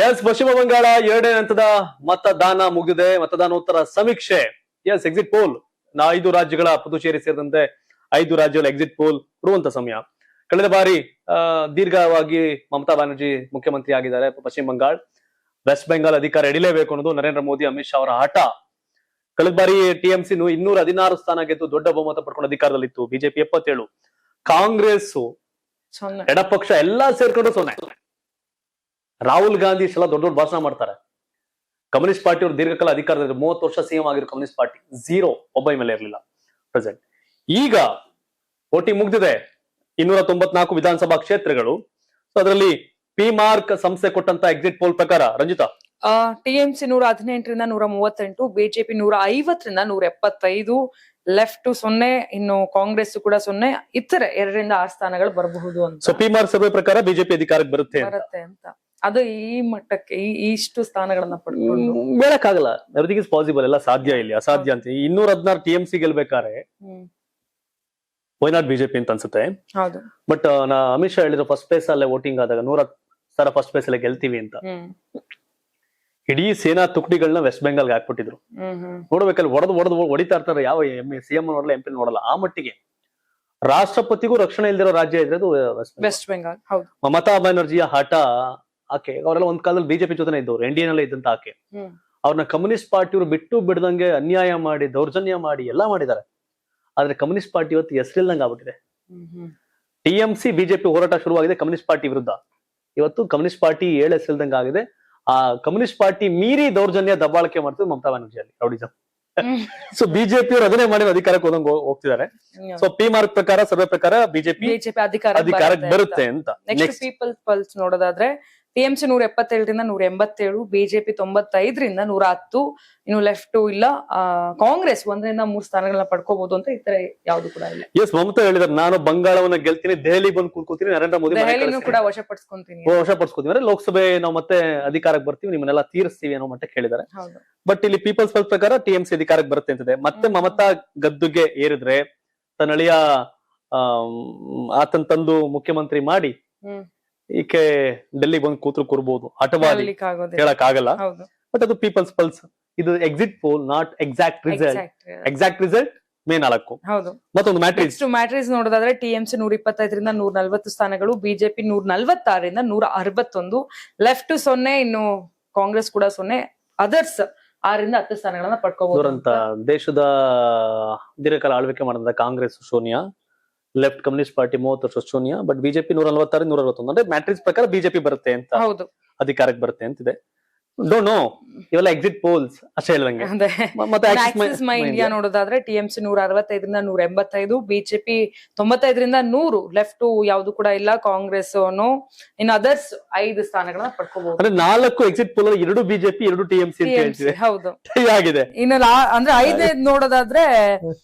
S ಪಶ್ಚಿಮ ಬಂಗಾಳ ಎರಡನೇ ಹಂತದ ಮತದಾನ ಮುಗಿದಿದೆ. ಮತದಾನೋತ್ತರ ಸಮೀಕ್ಷೆ ಎಕ್ಸಿಟ್ ಪೋಲ್ 5 ರಾಜ್ಯಗಳ ಪುದುಚೇರಿ ಸೇರಿದಂತೆ 5 ರಾಜ್ಯಗಳ ಎಕ್ಸಿಟ್ ಪೋಲ್ ಕೊಡುವಂತ ಸಮಯ. ಕಳೆದ ಬಾರಿ ದೀರ್ಘವಾಗಿ ಮಮತಾ ಬ್ಯಾನರ್ಜಿ ಮುಖ್ಯಮಂತ್ರಿ ಆಗಿದ್ದಾರೆ ಪಶ್ಚಿಮ ಬಂಗಾಳ. ವೆಸ್ಟ್ ಬೆಂಗಾಲ್ ಅಧಿಕಾರ ಹಿಡಿಲೇಬೇಕು ಅನ್ನೋದು ನರೇಂದ್ರ ಮೋದಿ ಅಮಿತ್ ಶಾ ಅವರ ಹಠ. ಕಳೆದ ಬಾರಿ ಟಿಎಂಸಿ 216 ಸ್ಥಾನ ಗೆದ್ದು ದೊಡ್ಡ ಬಹುಮತ ಪಡ್ಕೊಂಡು ಅಧಿಕಾರದಲ್ಲಿತ್ತು. ಬಿಜೆಪಿ 77, ಕಾಂಗ್ರೆಸ್ ಎಡಪಕ್ಷ ಎಲ್ಲಾ ಸೇರ್ಕೊಂಡು 0. ರಾಹುಲ್ ಗಾಂಧಿ ಸಲ ದೊಡ್ಡ ದೊಡ್ಡ ಭಾಷಣ ಮಾಡ್ತಾರೆ. ಕಮ್ಯುನಿಸ್ಟ್ ಪಾರ್ಟಿ ಅವರು ದೀರ್ಘಕಾಲ ಅಧಿಕಾರದಲ್ಲಿ 30 ವರ್ಷ ಸಿಎಂ ಆಗಿರೋ ಕಮ್ಯುನಿಸ್ಟ್ ಪಾರ್ಟಿ 0, ಒಬ್ಬ ಮೇಲೆ ಇರಲಿಲ್ಲ ಪ್ರೆಸೆಂಟ್. ಈಗ ವೋಟಿಂಗ್ ಮುಗ್ದಿದೆ 294 ವಿಧಾನಸಭಾ ಕ್ಷೇತ್ರಗಳು. ಅದರಲ್ಲಿ ಪಿ ಮಾರ್ಕ್ ಸಂಸ್ಥೆ ಕೊಟ್ಟಂತ ಎಕ್ಸಿಟ್ ಪೋಲ್ ಪ್ರಕಾರ ರಂಜಿತಾ, ಟಿಎಂಸಿ 118ರಿಂದ 138, ಬಿಜೆಪಿ 150ರಿಂದ 175, ಲೆಫ್ಟ್ 0, ಇನ್ನು ಕಾಂಗ್ರೆಸ್ ಕೂಡ 0, ಇತರೆ 2ರಿಂದ 6 ಸ್ಥಾನಗಳು ಬರಬಹುದು ಅಂತ. ಸೊ ಪಿ ಮಾರ್ಕ್ ಸರ್ವೆ ಪ್ರಕಾರ ಬಿಜೆಪಿ ಅಧಿಕಾರಕ್ಕೆ ಬರುತ್ತೆ ಅಂತ. ಅದು ಈ ಮಟ್ಟಕ್ಕೆ ಇಷ್ಟು ಸ್ಥಾನಗಳನ್ನ ಪಡ್ಕೊಂಡು ಹೇಳಕ್ಕಾಗಲ್ಲ. ಎವ್ರಿಥಿಂಗ್ ಇಸ್ ಪಾಸಿಬಲ್, ಎಲ್ಲ ಸಾಧ್ಯ ಇಲ್ಲಿ ಅಸಾಧ್ಯ ಅಂತ. 216 ಟಿಎಂಸಿ ಗೆಲ್ಬೇಕಾದ್ರೆ ವೈ ನಾಟ್ ಬಿಜೆಪಿ ಅಂತ ಅನ್ಸುತ್ತೆ. ಹೌದು, ಬಟ್ ಅಮಿತ್ ಶಾ ಹೇಳಿದ್ರು ಫಸ್ಟ್ ಪ್ಲೇಸ್ ಅಲ್ಲೇ ವೋಟಿಂಗ್ ಆದಾಗ 100 ಫಸ್ಟ್ ಪ್ಲೇಸ್ ಅಲ್ಲೇ ಗೆಲ್ತೀವಿ ಅಂತ. ಇಡೀ ಸೇನಾ ತುಕಡಿಗಳನ್ನ ವೆಸ್ಟ್ ಬೆಂಗಾಲ್ಗೆ ಹಾಕ್ಬಿಟ್ಟಿದ್ರು. ನೋಡ್ಬೇಕಲ್ಲಿ ಹೊಡಿತಾ ಇರ್ತಾರೆ. ಯಾವ ಸಿಎಂ ನೋಡಲ್ಲ, ಎಂಪಿ ನೋಡಲ್ಲ. ಆ ಮಟ್ಟಿಗೆ ರಾಷ್ಟ್ರಪತಿಗೂ ರಕ್ಷಣೆ ಇಲ್ದಿರೋ ರಾಜ್ಯ ಇದ್ರೆ ಅದು ವೆಸ್ಟ್ ಬೆಂಗಾಲ್. ಹೌದು, ಮಮತಾ ಬ್ಯಾನರ್ಜಿಯ ಹಠ. ಆಕೆ ಅವರೆಲ್ಲ ಒಂದ್ ಕಾಲದಲ್ಲಿ ಬಿಜೆಪಿ ಜೊತೆ ಇದ್ದವ್ರು, ಎನ್ ಡಿ ಎ ಇದ್ದಂತ ಆಕೆ. ಅವ್ರನ್ನ ಕಮ್ಯುನಿಸ್ಟ್ ಪಾರ್ಟಿಯವರು ಬಿಟ್ಟು ಬಿಡದಂಗೆ ಅನ್ಯಾಯ ಮಾಡಿ, ದೌರ್ಜನ್ಯ ಮಾಡಿ ಎಲ್ಲಾ ಮಾಡಿದ್ದಾರೆ. ಆದ್ರೆ ಕಮ್ಯುನಿಸ್ಟ್ ಪಾರ್ಟಿ ಇವತ್ತು ಹೆಸರಿಲ್ದಂಗೆ ಆಗ್ಬಿಟ್ಟಿದೆ. ಟಿಎಂಸಿ ಬಿಜೆಪಿ ಹೋರಾಟ ಶುರುವಾಗಿದೆ ಕಮ್ಯುನಿಸ್ಟ್ ಪಾರ್ಟಿ ವಿರುದ್ಧ. ಇವತ್ತು ಕಮ್ಯುನಿಸ್ಟ್ ಪಾರ್ಟಿ ಹೆಸರಿಲ್ದಂಗೆ ಆಗಿದೆ. ಆ ಕಮ್ಯುನಿಸ್ಟ್ ಪಾರ್ಟಿ ಮೀರಿ ದೌರ್ಜನ್ಯ ದಬ್ಬಾಳಿಕೆ ಮಾಡ್ತಿದ್ರು ಮಮತಾ ಬ್ಯಾನರ್ಜಿಯಲ್ಲಿ ರೌಡಿಸಂ. ಸೊ ಬಿಜೆಪಿ ಅವರು ಅದನ್ನೇ ಮಾಡಿ ಅಧಿಕಾರಕ್ಕೆ ಹೋಗ್ತಿದ್ದಾರೆ. ಸೊ ಪಿ ಮಾರ್ಕ್ ಪ್ರಕಾರ, ಸರ್ವೆ ಪ್ರಕಾರ ಬಿಜೆಪಿ ಅಧಿಕಾರಕ್ಕೆ ಬರುತ್ತೆ ಅಂತ. ನೆಕ್ಸ್ಟ್ ಪೀಪಲ್ ಪಲ್ಸ್ ನೋಡೋದಾದ್ರೆ ಟಿಎಂಸಿ 177ರಿಂದ 187, ಬಿಜೆಪಿ 95ರಿಂದ 110, ಇನ್ನು ಲೆಫ್ಟ್ ಇಲ್ಲ, ಕಾಂಗ್ರೆಸ್ 1ರಿಂದ 3 ಸ್ಥಾನಗಳನ್ನ ಪಡ್ಕೋಬಹುದು ಅಂತ. ಇತರ ಯಾವ್ದು ಕೂಡ ಇಲ್ಲ. ಎಸ್, ಮಮತಾ ಹೇಳಿದಾರೆ ನಾನು ಬಂಗಾಳವನ್ನ ಗೆಲ್ತೀನಿ, ದೆಹಲಿ ಬಂದು ಕೂತ್ಕೋತೀನಿ, ನರೇಂದ್ರ ಮೋದಿ ದೆಹಲಿನೂ ಕೂಡ ವಶಪಡಿಸ್ಕೊಂತೀನಿ ಅಂದ್ರೆ ಲೋಕಸಭೆ ನಾವು ಮತ್ತೆ ಅಧಿಕಾರಕ್ಕೆ ಬರ್ತೀವಿ, ನಿಮ್ಮನ್ನೆಲ್ಲ ತೀರಿಸ್ತೀವಿ ಅನ್ನೋ ಮಟ್ಟ ಹೇಳಿದ್ದಾರೆ. ಬಟ್ ಇಲ್ಲಿ ಪೀಪಲ್ಸ್ ಪಲ್ಸ್ ಪ್ರಕಾರ ಟಿಎಂಸಿ ಅಧಿಕಾರಕ್ಕೆ ಬರುತ್ತೆ ಅಂತಿದೆ. ಮತ್ತೆ ಮಮತಾ ಗದ್ದುಗೆ ಏರಿದ್ರೆ ತನ್ನ ಅಳಿಯ ಆತನ್ ತಂದು ಮುಖ್ಯಮಂತ್ರಿ ಮಾಡಿ ಈಕೆ ಡೆಲ್ಲಿ ಬಂದು ಕೂತ್ರು ಕೂರ್ಬಹುದು. ಹಠವಾದಿ, ಹೇಳಕ್ ಆಗಲ್ಲ. ಬಟ್ ಅದು ಪೀಪಲ್ಸ್ ಪಲ್ಸ್. ಇದು exit poll, not exact result. Exact result May 4. ಮತ್ತೊಂದು ಮ್ಯಾಟ್ರಿಕ್ಸ್ ನೋಡೋದಾದ್ರೆ ಟಿಎಂಸಿ 125ರಿಂದ 140 ಸ್ಥಾನಗಳು, ಬಿಜೆಪಿ 146ರಿಂದ 161, ಲೆಫ್ಟ್ 0, ಇನ್ನು ಕಾಂಗ್ರೆಸ್ ಕೂಡ 0, ಅದರ್ಸ್ 6ರಿಂದ 10 ಸ್ಥಾನಗಳನ್ನ ಪಡ್ಕೋಬಹುದು. ದೇಶದ ದೀರ್ಘಕಾಲ ಆಳ್ವಿಕೆ ಮಾಡಿದ ಕಾಂಗ್ರೆಸ್ ಶೂನ್ಯ, ಲೆಫ್ಟ್ ಕಮ್ಯುನಿಸ್ಟ್ ಪಾರ್ಟಿ 30 ವರ್ಷ ಶೂನ್ಯ. ಬಟ್ ಬಿಜೆಪಿ 146, 161 ಅಂದ್ರೆ ಮ್ಯಾಟ್ರಿಕ್ಸ್ ಪ್ರಕಾರ ಬಿಜೆಪಿ ಬರುತ್ತೆ ಅಂತ, ಅಧಿಕಾರಕ್ಕೆ ಬರುತ್ತೆ ಅಂತಿದೆ. ಡೋಂಟ್ ನೋ, ಇವೆಲ್ಲ ಎಕ್ಸಿಟ್ ಪೋಲ್ಸ್ ಅಷ್ಟೇ ಹೇಳ್ದಂಗೆ. ಮತ್ತೆ ಇಂಡಿಯಾ ನೋಡೋದಾದ್ರೆ ಟಿಎಂಸಿ 165ರಿಂದ 185, ಬಿಜೆಪಿ 95ರಿಂದ 100, ಲೆಫ್ಟ್ ಯಾವ್ದು ಕೂಡ ಇಲ್ಲ, ಕಾಂಗ್ರೆಸ್ ಇನ್ನು ಅದರ್ಸ್ 5 ಸ್ಥಾನಗಳನ್ನ ಪಡ್ಕೋಬಹುದು. ಅಂದ್ರೆ 4 ಎಕ್ಸಿಟ್ ಪೋಲ್, 2 ಬಿಜೆಪಿ 2 ಟಿಎಂಸಿ ಅಂತ ಹೇಳ್ತೀವಿ. ಹೌದು, ಆಗಿದೆ. ಇನ್ನು ಅಂದ್ರೆ 5ನೇದು ನೋಡೋದಾದ್ರೆ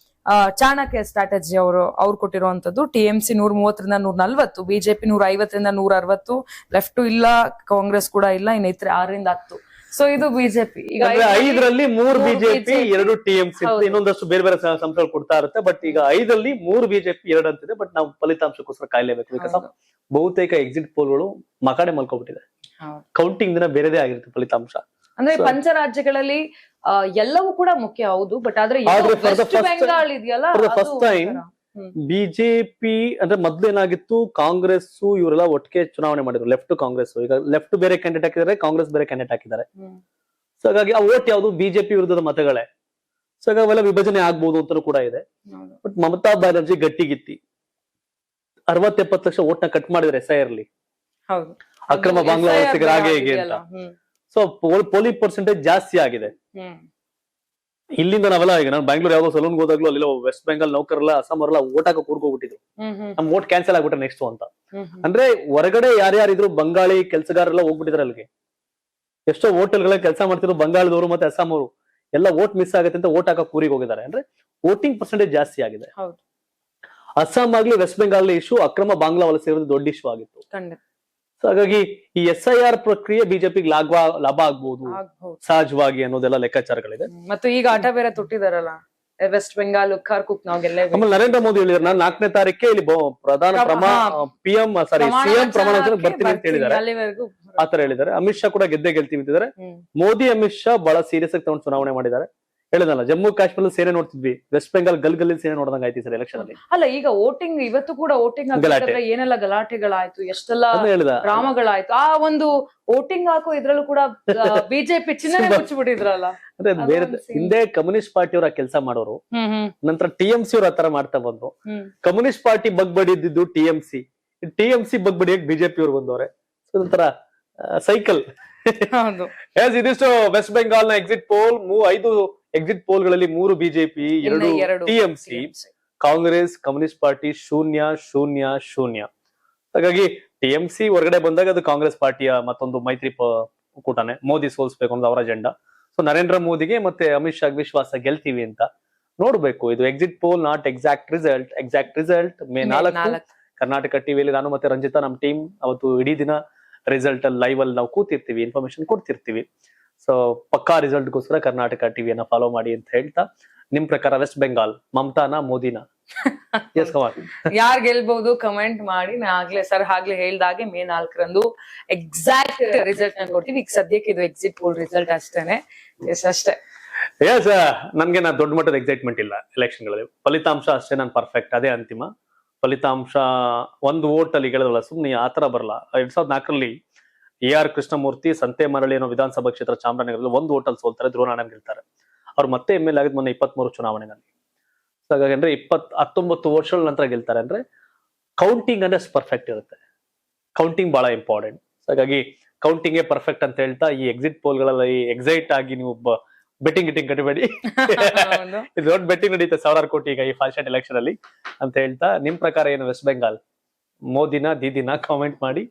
ಚಾಣಕ್ಯ ಸ್ಟ್ರಾಟಜಿ ಅವ್ರು ಕೊಟ್ಟಿರುವಂತದ್ದು ಟಿಎಂಸಿ 130ರಿಂದ 140, ಬಿಜೆಪಿ 150ರಿಂದ 160, ಲೆಫ್ಟ್ ಇಲ್ಲ, ಕಾಂಗ್ರೆಸ್ ಕೂಡ ಇಲ್ಲ, ಇನ್ನು ಇತರೆ 6ರಿಂದ 10. ಸೊ ಇದು ಬಿಜೆಪಿ. ಈಗ 5ರಲ್ಲಿ 3 ಬಿಜೆಪಿ 2 ಟಿಎಂಸಿ, ಇನ್ನೊಂದಷ್ಟು ಬೇರೆ ಬೇರೆ ಸಂಸ್ಥೆಗಳು ಕೊಡ್ತಾ ಇರುತ್ತೆ. ಬಟ್ ಈಗ 5ರಲ್ಲಿ 3 ಬಿಜೆಪಿ 2 ಅಂತಿದೆ. ಬಟ್ ನಾವು ಫಲಿತಾಂಶಕ್ಕೋಸ್ಕರ ಕಾಯ್ಲೇಬೇಕು. ಬಿಕಾಸ್ ಬಹುತೇಕ ಎಕ್ಸಿಟ್ ಪೋಲ್ಗಳು ಮಕಾಡೆ ಮಲ್ಕೊಬಿಟ್ಟಿದೆ. ಕೌಂಟಿಂಗ್ ದಿನ ಬೇರೆದೇ ಆಗಿರುತ್ತೆ ಫಲಿತಾಂಶ. ಅಂದ್ರೆ ಪಂಚರಾಜ್ಯಗಳಲ್ಲಿ ಎಲ್ಲವೂ ಕೂಡ ಮುಖ್ಯ, ಹೌದು. ಬಟ್ ಆದ್ರೆ ವೆಸ್ಟ್ ಬೆಂಗಾಲ್ ಇದೆಯಲ್ಲ, ಫಸ್ಟ್ ಟೈಮ್ ಬಿಜೆಪಿ ಅಂದ್ರೆ ಮೊದ್ಲೇನಾಗಿತ್ತು, ಕಾಂಗ್ರೆಸ್ ಇವರೆಲ್ಲ ಒಟ್ಟಿಗೆ ಚುನಾವಣೆ ಮಾಡಿದ್ರು, ಲೆಫ್ಟ್ ಕಾಂಗ್ರೆಸ್. ಈಗ ಲೆಫ್ಟ್ ಬೇರೆ ಕ್ಯಾಂಡಿಡೇಟ್ ಹಾಕಿದ್ದಾರೆ, ಕಾಂಗ್ರೆಸ್ ಬೇರೆ ಕ್ಯಾಂಡಿಡೇಟ್ ಹಾಕಿದ್ದಾರೆ. ಸೊ ಹಾಗಾಗಿ ಆ ವೋಟ್ ಯಾವುದು ಬಿಜೆಪಿ ವಿರುದ್ಧದ ಮತಗಳೇ. ಸೊ ಹಾಗಾಗಿ ಅವೆಲ್ಲ ವಿಭಜನೆ ಆಗ್ಬಹುದು ಅಂತ ಕೂಡ ಇದೆ. ಬಟ್ ಮಮತಾ ಬ್ಯಾನರ್ಜಿ ಗಟ್ಟಿಗಿತ್ತಿ 60-70 ಲಕ್ಷ ವೋಟ್ ನ ಕಟ್ ಮಾಡಿದ್ರೆ SIR ಲಿ, ಅಕ್ರಮ ಬಾಂಗ್ಲಾ ವಲಸಿಗರ ಹಾಗೆ ಹೇಗೆ ಅಂತ. ಸೊ ಪೋಲಿಂಗ್ ಪರ್ಸೆಂಟೇಜ್ ಜಾಸ್ತಿ ಆಗಿದೆ. ಇಲ್ಲಿಂದ ನಾವೆಲ್ಲ, ಈಗ ನಾನು ಬ್ಯಾಂಗ್ಳೂರ್ ಯಾವ್ದೋ ಸಲೂನ್ಗೆ ಹೋದಾಗ್ಲೂ ಅಲ್ಲಿ ವೆಸ್ಟ್ ಬೆಂಗಾಲ್ ನೌಕರಲ್ಲ, ಅಸ್ಸಾಂ ಅವರೆಲ್ಲ ಓಟ್ ಹಾಕೋ ಕೂರ್ಕೋಬಿಟ್ಟಿದ್ರು. ನಮ್ ವೋಟ್ ಕ್ಯಾನ್ಸಲ್ ಆಗ್ಬಿಟ್ರೆ ನೆಕ್ಸ್ಟ್ ಅಂತ. ಅಂದ್ರೆ ಹೊರಗಡೆ ಯಾರ್ಯಾರಿದ್ರು ಬಂಗಾಳಿ ಕೆಲಸಗಾರರೆಲ್ಲ ಹೋಗ್ಬಿಟ್ಟಿದ್ರೆ ಅಲ್ಲಿಗೆ. ಎಷ್ಟೋ ಹೋಟೆಲ್ಗಳ ಕೆಲಸ ಮಾಡ್ತಿದ್ರು ಬಂಗಾಳದವರು ಮತ್ತೆ ಅಸ್ಸಾಂ ಅವರು ಎಲ್ಲ ವೋಟ್ ಮಿಸ್ ಆಗುತ್ತೆ ಅಂತ ವೋಟ್ ಹಾಕೋ ಕೂರಿಗೆ ಹೋಗಿದ್ದಾರೆ. ಅಂದ್ರೆ ವೋಟಿಂಗ್ ಪರ್ಸೆಂಟೇಜ್ ಜಾಸ್ತಿ ಆಗಿದೆ. ಅಸ್ಸಾಂ ಆಗ್ಲಿ ವೆಸ್ಟ್ ಬೆಂಗಾಲ್ ಇಶ್ಯೂ ಅಕ್ರಮ ಬಾಂಗ್ಲಾ ವಲಸೆ ದೊಡ್ಡ ಇಶ್ಯೂ ಆಗಿತ್ತು. ಸೊ ಹಾಗಾಗಿ ಈ SIR ಪ್ರಕ್ರಿಯೆ ಬಿಜೆಪಿಗೆ ಲಾಭ ಆಗ್ಬಹುದು ಸಹಜವಾಗಿ ಅನ್ನೋದೆಲ್ಲ ಲೆಕ್ಕಾಚಾರಗಳಿದೆ. ಮತ್ತು ಈಗ ಆಟ ಬೇರೆ ತೊಟ್ಟಿದಾರಲ್ಲ, ವೆಸ್ಟ್ ಬೆಂಗಾಲ್ ಕರ್ಕುಕ್ ನಾವು ಗೆಲ್ಲೇಬೇಕು. ಆಮೇಲೆ ನರೇಂದ್ರ ಮೋದಿ ಹೇಳಿದ್ರು ನಾನು 4ನೇ ತಾರೀಕೆ ಇಲ್ಲಿ ಪ್ರಧಾನ ಸಿಎಂ ಪ್ರಮಾಣ ವಚನ ಬರ್ತೀನಿ ಅಂತ ಹೇಳಿದ್ದಾರೆ. ಅಲ್ಲಿವರೆಗೂ ಆತರ ಹೇಳಿದ್ದಾರೆ. ಅಮಿತ್ ಶಾ ಕೂಡ ಗೆಲ್ತೀವಿ ಅಂತಿದ್ದಾರೆ. ಮೋದಿ ಅಮಿತ್ ಶಾ ಬಹಳ ಸೀರಿಯಸ್ ಆಗಿ ತಗೊಂಡು ಚುನಾವಣೆ ಮಾಡಿದ್ದಾರೆ. ಹೇಳಿದಲ್ಲ, ಜಮ್ಮು ಕಾಶ್ಮೀರ ಸೇನೆ ನೋಡ್ತಿದ್ವಿ, ವೆಸ್ಟ್ ಬೆಂಗಾಲ್ ಗಲ್ಲಿ ಸೇನೆ ನೋಡಿದಂಗ ಆಯ್ತು ಸರ್ ಎಲೆಕ್ಷನ್ ಅಲ್ಲಿ. ಅಲ್ಲ, ಈಗ ವೋಟಿಂಗ್ ಇವತ್ತು ಕೂಡ ವೋಟಿಂಗ್ ಹಾಕಿದ್ರೆ ಏನೆಲ್ಲ ಗಲಾಟೆಗಳಾಯ್ತು, ಎಷ್ಟೆಲ್ಲ ಗ್ರಾಮಗಳಾಯ್ತು. ಆ ಒಂದು ವೋಟಿಂಗ್ ಹಾಕೋ ಇದ್ರಲ್ಲೂ ಕೂಡ ಬಿಜೆಪಿ ಚಿಹ್ನೆ ಮುಚ್ಚಿಬಿಟ್ಟಿದ್ರಲ್ಲ. ಅದೇ ಬೇರೆ ಹಿಂದೆ ಕಮ್ಯುನಿಸ್ಟ್ ಪಾರ್ಟಿ ಅವರ ಕೆಲಸ ಮಾಡೋರು, ನಂತರ ಟಿಎಂಸಿ ಅವ್ರ ಆತರ ಮಾಡ್ತಾ ಬಂದ್ರು. ಕಮ್ಯುನಿಸ್ಟ್ ಪಾರ್ಟಿ ಬಗ್ಬಡಿದ್ದು ಟಿಎಂಸಿ ಬಗ್ಬಡಿಯಾಗಿ ಬಿಜೆಪಿ ಅವ್ರು ಬಂದವ್ರೆ. ಒಂಥರ ಸೈಕಲ್. ಇದಿಷ್ಟು ವೆಸ್ಟ್ ಬೆಂಗಾಲ್ ನ ಎಕ್ಸಿಟ್ ಪೋಲ್. 5 ಎಕ್ಸಿಟ್ ಪೋಲ್ ಗಳಲ್ಲಿ 3 BJP, 2 TMC, Congress communist party 0-0-0. ಹಾಗಾಗಿ ಟಿಎಂಸಿ ಹೊರಗಡೆ ಬಂದಾಗ ಅದು ಕಾಂಗ್ರೆಸ್ ಪಾರ್ಟಿಯ ಮತ್ತೊಂದು ಮೈತ್ರಿ ಕೂಟನೆ. ಮೋದಿ ಸೋಲ್ಸ್ಬೇಕು ಅನ್ನೋದು ಅವರ ಅಜೆಂಡಾ. ಸೊ ನರೇಂದ್ರ ಮೋದಿಗೆ ಮತ್ತೆ ಅಮಿತ್ ಶಾ ವಿಶ್ವಾಸ, ಗೆಲ್ತೀವಿ ಅಂತ. ನೋಡ್ಬೇಕು, ಇದು exit poll, not exact result. May 4 Karnataka ಟಿವಿಯಲ್ಲಿ ನಾನು ಮತ್ತೆ ರಂಜಿತಾ ನಮ್ ಟೀಮ್ ಅವತ್ತು ಇಡೀ ದಿನ ರಿಸಲ್ಟ್ ಅಲ್ಲಿ ಲೈವ್ ಅಲ್ಲಿ ನಾವು ಕೂತಿರ್ತೀವಿ, ಇನ್ಫಾರ್ಮೇಶನ್ ಕೊಡ್ತಿರ್ತೀವಿ. ಸೊ ಪಕ್ಕಾ ರಿಸಲ್ಟ್ ಗೋಸ್ಕರ ಕರ್ನಾಟಕ ಟಿವಿಯನ್ನ ಫಾಲೋ ಮಾಡಿ ಅಂತ ಹೇಳ್ತಾ, ನಿಮ್ ಪ್ರಕಾರ ವೆಸ್ಟ್ ಬೆಂಗಾಲ್ ಮಮತಾನ ಮೋದಿನ? ಯಾರ್ ಗೆಲ್ಬಹುದು ಕಮೆಂಟ್ ಮಾಡಿ. ಆಗ್ಲೇ ಹೇಳ್ದಾಗೆ ಮೇ 4ರಂದು ಎಕ್ಸಾಕ್ಟ್ ರಿಸಲ್ಟ್ ನಾನು ಕೊಡ್ತೀವಿ. ಈಗ ಸದ್ಯಕ್ಕೆ ಇದು ಎಕ್ಸಿಟ್ ಪೋಲ್ ರಿಸಲ್ಟ್ ಅಷ್ಟೇನೆ. ಅಷ್ಟೇ. ನನ್ಗೆ ದೊಡ್ಡ ಮಟ್ಟದ ಎಕ್ಸೈಟ್ಮೆಂಟ್ ಇಲ್ಲ ಎಲೆಕ್ಷನ್ ಗಳಲ್ಲಿ. ಫಲಿತಾಂಶ ಅಷ್ಟೇ ನಾನು ಪರ್ಫೆಕ್ಟ್, ಅದೇ ಅಂತಿಮ ಫಲಿತಾಂಶ. 1 ವೋಟ್ ಅಲ್ಲಿ ಗೆಲ್ಲಲ್ಲ, ಸುಮ್ನೆ ಆತರ ಬರಲ್ಲ. 2004ರಲ್ಲಿ AR ಕೃಷ್ಣಮೂರ್ತಿ ಸಂತೆಮರಳಿ ಅನ್ನೋ ವಿಧಾನಸಭಾ ಕ್ಷೇತ್ರ ಚಾಮರಾಜನಗರದಲ್ಲಿ 1 ವೋಟ್ ಅಲ್ಲಿ ಸೋಲ್ತಾರೆ, ಧ್ರುವನಾರಾಯಣ್ ಗೆಲ್ತಾರೆ. ಅವ್ರು ಮತ್ತೆ MLA ಆಗಿದ್ ಮೊನ್ನೆ 23 ಚುನಾವಣೆನಲ್ಲಿ. ಹಾಗಾಗಿ ಅಂದ್ರೆ 19 ವರ್ಷಗಳ ನಂತರ ಗೆಲ್ತಾರೆ. ಅಂದ್ರೆ ಕೌಂಟಿಂಗ್ ಅಂದ್ರೆ ಪರ್ಫೆಕ್ಟ್ ಇರುತ್ತೆ. ಕೌಂಟಿಂಗ್ ಬಹಳ ಇಂಪಾರ್ಟೆಂಟ್. ಹಾಗಾಗಿ ಕೌಂಟಿಂಗ್ ಪರ್ಫೆಕ್ಟ್ ಅಂತ ಹೇಳ್ತಾ, ಈ ಎಕ್ಸಿಟ್ ಪೋಲ್ ಗಳಲ್ಲಿ ಎಕ್ಸೈಟ್ ಆಗಿ ನೀವು ಬೆಟ್ಟಿಂಗ್ ಕಟ್ಟಬೇಡಿ. ಇದು ದೊಡ್ಡ ಬೆಟ್ಟಿಂಗ್ ನಡೀತೆ 1000 ಕೋಟಿ ಈಗ ಈ ಫಾಸ್ಟ್ ಎಲೆಕ್ಷನ್ ಅಲ್ಲಿ ಅಂತ ಹೇಳ್ತಾ, ನಿಮ್ ಪ್ರಕಾರ ಏನು ವೆಸ್ಟ್ ಬೆಂಗಾಲ್ ಮೋದಿನ ದೀದಿನ ಕಾಮೆಂಟ್ ಮಾಡಿ.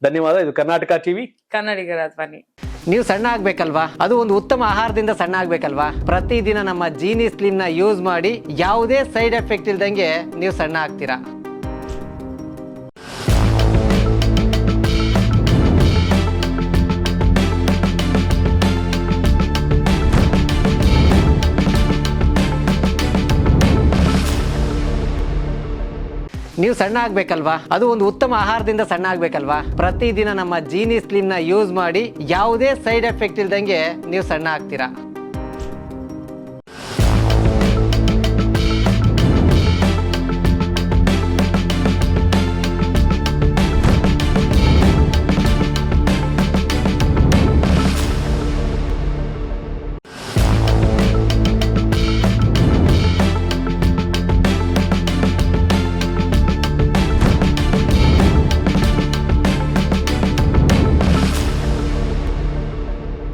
ಧನ್ಯವಾದ. ಇದು ಕರ್ನಾಟಕ ಟಿವಿ, ಕನ್ನಡಿಗರ ಧ್ವನಿ. ನೀವು ಸಣ್ಣ ಆಗ್ಬೇಕಲ್ವಾ? ಅದು ಒಂದು ಉತ್ತಮ ಆಹಾರದಿಂದ ಸಣ್ಣ ಆಗ್ಬೇಕಲ್ವಾ? ಪ್ರತಿದಿನ ನಮ್ಮ ಜೀನಿ ಸ್ಲಿಮ್ ನ ಯೂಸ್ ಮಾಡಿ ಯಾವುದೇ ಸೈಡ್ ಎಫೆಕ್ಟ್ ಇಲ್ದಂಗೆ ನೀವು ಸಣ್ಣ ಆಗ್ತೀರಾ. ನೀವು ಸಣ್ಣ ಆಗ್ಬೇಕಲ್ವಾ? ಅದು ಒಂದು ಉತ್ತಮ ಆಹಾರದಿಂದ ಸಣ್ಣ ಆಗ್ಬೇಕಲ್ವಾ? ಪ್ರತಿದಿನ ನಮ್ಮ ಜೀನಿ ಸ್ಲಿಮ್ ನ ಯೂಸ್ ಮಾಡಿ ಯಾವುದೇ ಸೈಡ್ ಎಫೆಕ್ಟ್ ಇಲ್ದಂಗೆ ನೀವು ಸಣ್ಣ ಆಗ್ತೀರಾ.